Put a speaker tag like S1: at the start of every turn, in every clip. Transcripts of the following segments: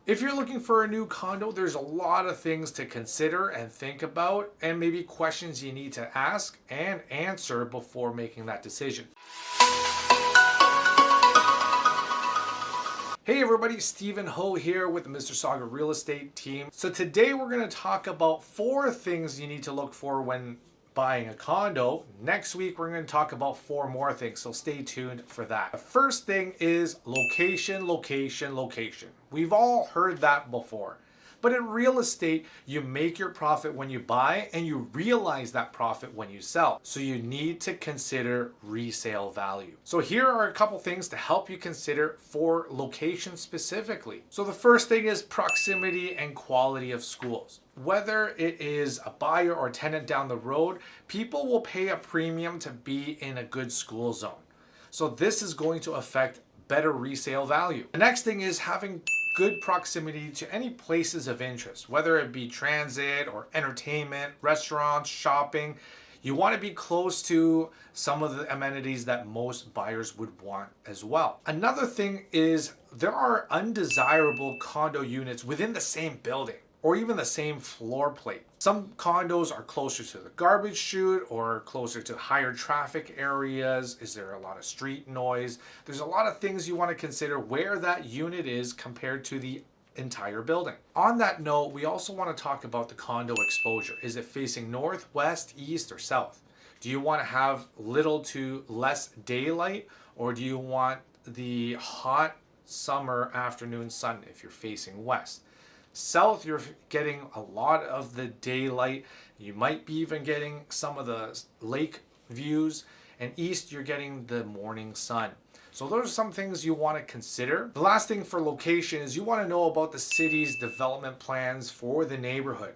S1: If you're looking for a new condo, there's a lot of things to consider and think about, and maybe questions you need to ask and answer before making that decision. Hey everybody, Stephen Ho here with the Mister Sauga real estate team. So today we're going to talk about 4 things you need to look for when buying a condo. Next week we're going to talk about 4 more things, so stay tuned for that. The first thing is location, location, location. We've all heard that before. But in real estate, you make your profit when you buy and you realize that profit when you sell. So you need to consider resale value. So here are a couple things to help you consider for location specifically. So the first thing is proximity and quality of schools. Whether it is a buyer or tenant down the road, people will pay a premium to be in a good school zone. So this is going to affect better resale value. The next thing is having good proximity to any places of interest, whether it be transit or entertainment, restaurants, shopping. You want to be close to some of the amenities that most buyers would want as well. Another thing is there are undesirable condo units within the same building or even the same floor plate. Some condos are closer to the garbage chute or closer to higher traffic areas. Is there a lot of street noise? There's a lot of things you want to consider where that unit is compared to the entire building. On that note, we also want to talk about the condo exposure. Is it facing north, west, east, or south? Do you want to have little to less daylight, or do you want the hot summer afternoon sun if you're facing west? South, you're getting a lot of the daylight. You might be even getting some of the lake views. And east, you're getting the morning sun. So those are some things you want to consider. The last thing for location is you want to know about the city's development plans for the neighborhood.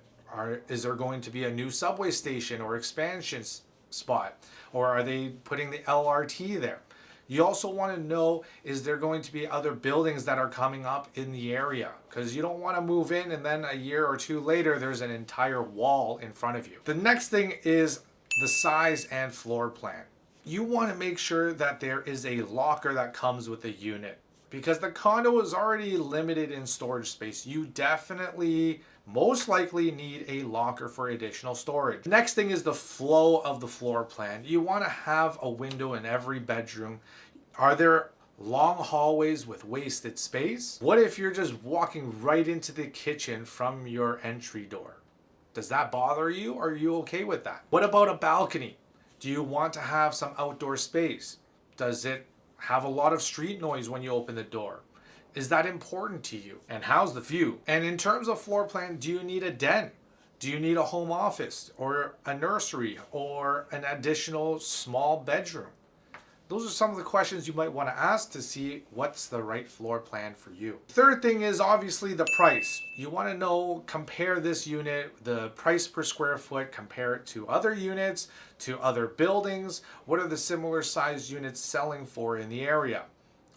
S1: Is there going to be a new subway station or expansion spot? Or are they putting the LRT there? You also want to know, is there going to be other buildings that are coming up in the area? Because you don't want to move in and then a year or 2 later, there's an entire wall in front of you. The next thing is the size and floor plan. You want to make sure that there is a locker that comes with the unit. Because the condo is already limited in storage space. You definitely, most likely need a locker for additional storage. Next thing is the flow of the floor plan. You want to have a window in every bedroom. Are there long hallways with wasted space? What if you're just walking right into the kitchen from your entry door? Does that bother you? Are you okay with that? What about a balcony? Do you want to have some outdoor space? Does it have a lot of street noise when you open the door? Is that important to you? And how's the view? And in terms of floor plan, do you need a den? Do you need a home office or a nursery or an additional small bedroom? Those are some of the questions you might want to ask to see what's the right floor plan for you. Third thing is obviously the price. You want to know, compare this unit, the price per square foot, compare it to other units, to other buildings. What are the similar size units selling for in the area?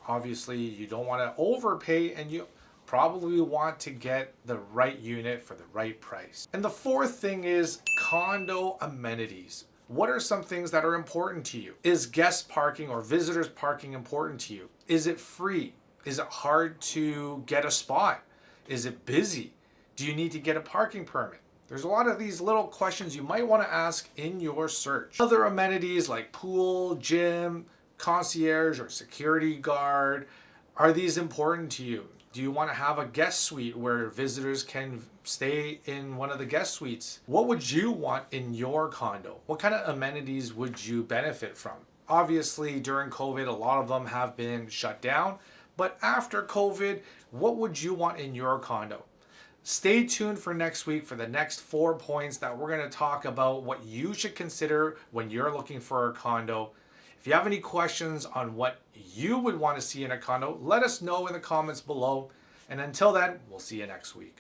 S1: Obviously, you don't want to overpay and you probably want to get the right unit for the right price. And the fourth thing is condo amenities. What are some things that are important to you? Is guest parking or visitors parking important to you? Is it free? Is it hard to get a spot? Is it busy? Do you need to get a parking permit? There's a lot of these little questions you might want to ask in your search. Other amenities like pool, gym, concierge, or security guard, are these important to you? Do you want to have a guest suite where visitors can stay in one of the guest suites? What would you want in your condo? What kind of amenities would you benefit from? Obviously, during COVID, a lot of them have been shut down. But after COVID, what would you want in your condo? Stay tuned for next week for the next 4 points that we're going to talk about what you should consider when you're looking for a condo. If you have any questions on what you would want to see in a condo, let us know in the comments below. And until then, we'll see you next week.